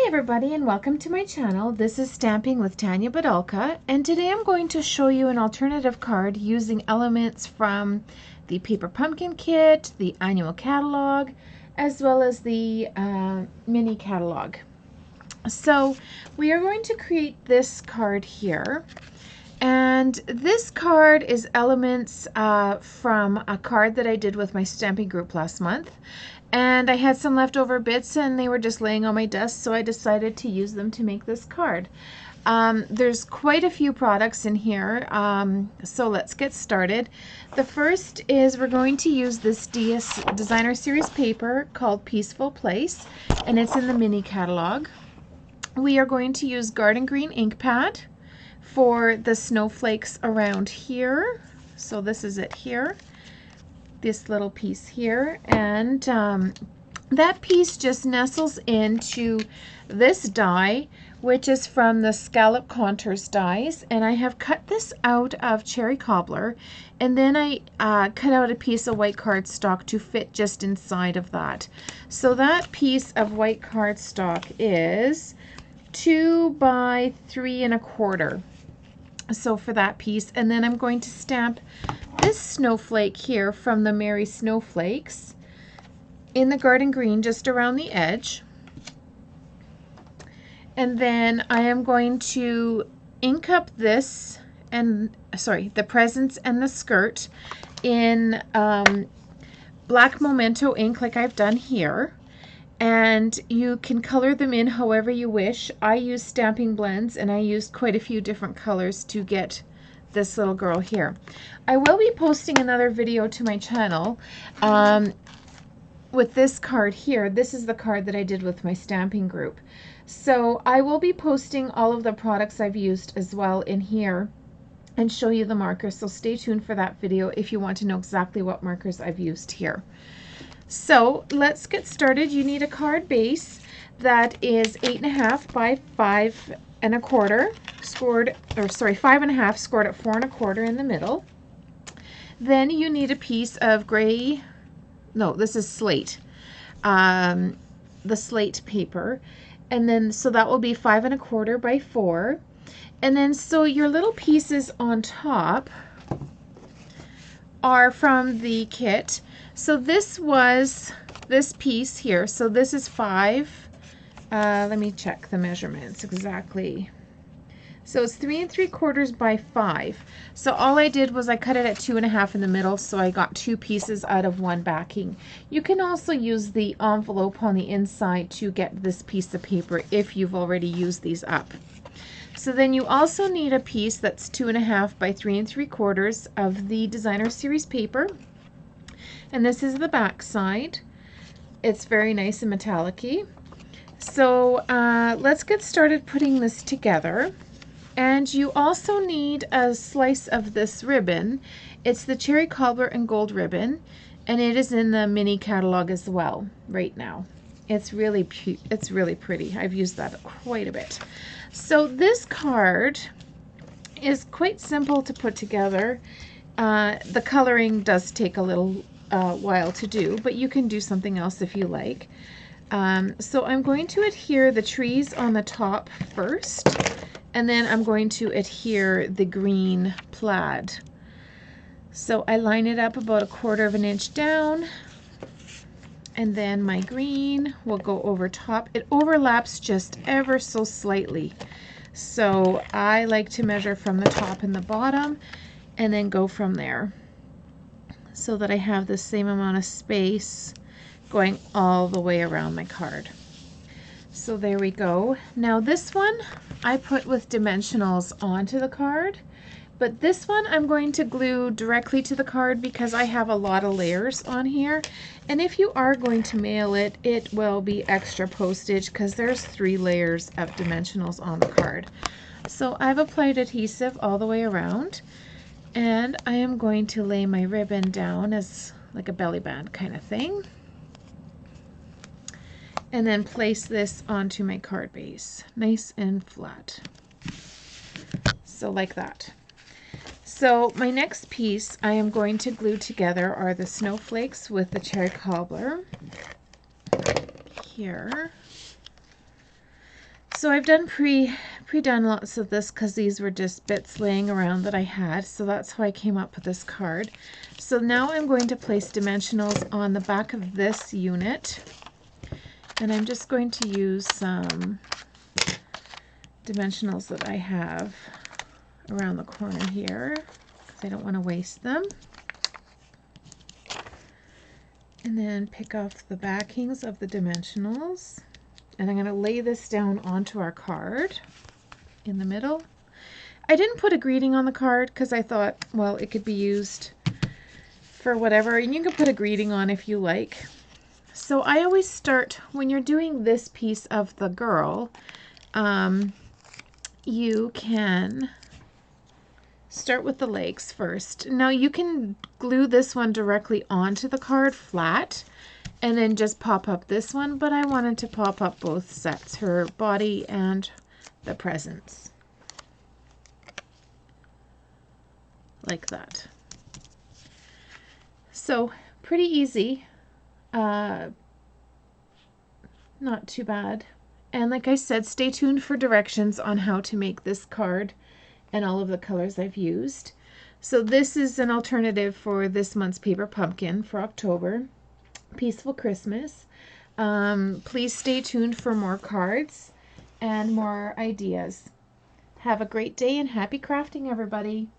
everybody, and welcome to my channel. This is Stamping with Tanya Badalka, and today I'm going to show you an alternative card using elements from the Paper Pumpkin Kit, the Annual Catalog, as well as the Mini Catalog. So we are going to create this card here, and this card is elements from a card that I did with my stamping group last month. And I had some leftover bits and they were just laying on my desk, so I decided to use them to make this card. There's quite a few products in here, so let's get started. The first is we're going to use this Designer Series paper called Peaceful Place, and it's in the Mini Catalog. We are going to use Garden Green ink pad for the snowflakes around here. So this is it here. This little piece here, and that piece just nestles into this die, which is from the Scallop Contours dies, and I have cut this out of cherry cobbler, and then I cut out a piece of white cardstock to fit just inside of that. So that piece of white cardstock is 2 by 3 1/4. So for that piece, and then I'm going to stamp this snowflake here from the Merry Snowflakes in the Garden Green just around the edge. And then I am going to ink up this and the presents and the skirt in black Memento ink like I've done here. And you can color them in however you wish. I use stamping blends, and I used quite a few different colors to get this little girl here. I will be posting another video to my channel with this card here. This is the card that I did with my stamping group. So I will be posting all of the products I've used as well in here and show you the markers. So stay tuned for that video if you want to know exactly what markers I've used here. So let's get started. You need a card base that is 8.5 by 5 1/4 scored, or sorry, 5 1/2 scored at 4 1/4 in the middle. Then you need a piece of gray, no, this is slate, the slate paper, and then so that will be 5 1/4 by 4. And then so your little pieces on top are from the kit. So this was this piece here. So this is 5. Let me check the measurements exactly. So it's 3 3/4 by 5. So all I did was I cut it at 2 1/2 in the middle, so I got 2 pieces out of one backing. You can also use the envelope on the inside to get this piece of paper if you've already used these up. So then you also need a piece that's 2 1/2 by 3 3/4 of the Designer Series paper. And this is the back side. It's very nice and metallic-y. So let's get started putting this together. And you also need a slice of this ribbon. It's the cherry cobbler and gold ribbon, and it is in the Mini Catalog as well right now. It's really pretty. I've used that quite a bit. So this card is quite simple to put together. The coloring does take a little while to do, but you can do something else if you like. So I'm going to adhere the trees on the top first, and then I'm going to adhere the green plaid. So I line it up about 1/4 inch down, and then my green will go over top. It overlaps just ever so slightly. So I like to measure from the top and the bottom and then go from there, so that I have the same amount of space going all the way around my card. So there we go. Now this one I put with dimensionals onto the card, but this one I'm going to glue directly to the card because I have a lot of layers on here. And if you are going to mail it, it will be extra postage because there's 3 layers of dimensionals on the card. So I've applied adhesive all the way around, and I am going to lay my ribbon down as like a belly band kind of thing, and then place this onto my card base nice and flat, so like that. So my next piece I am going to glue together are the snowflakes with the cherry cobbler here. So I've done pre-done lots of this because these were just bits laying around that I had. So that's how I came up with this card. So now I'm going to place dimensionals on the back of this unit. And I'm just going to use some dimensionals that I have around the corner here because I don't want to waste them. And then pick off the backings of the dimensionals. And I'm going to lay this down onto our card in the middle. I didn't put a greeting on the card because I thought, well, it could be used for whatever. And you can put a greeting on if you like. So I always start, when you're doing this piece of the girl, you can start with the legs first. Now you can glue this one directly onto the card flat and then just pop up this one, but I wanted to pop up both sets, her body and the presents, like that. So pretty easy, not too bad. And like I said, stay tuned for directions on how to make this card and all of the colors I've used. So this is an alternative for this month's paper pumpkin for October. Peaceful Christmas. Please stay tuned for more cards and more ideas. Have a great day and happy crafting, everybody.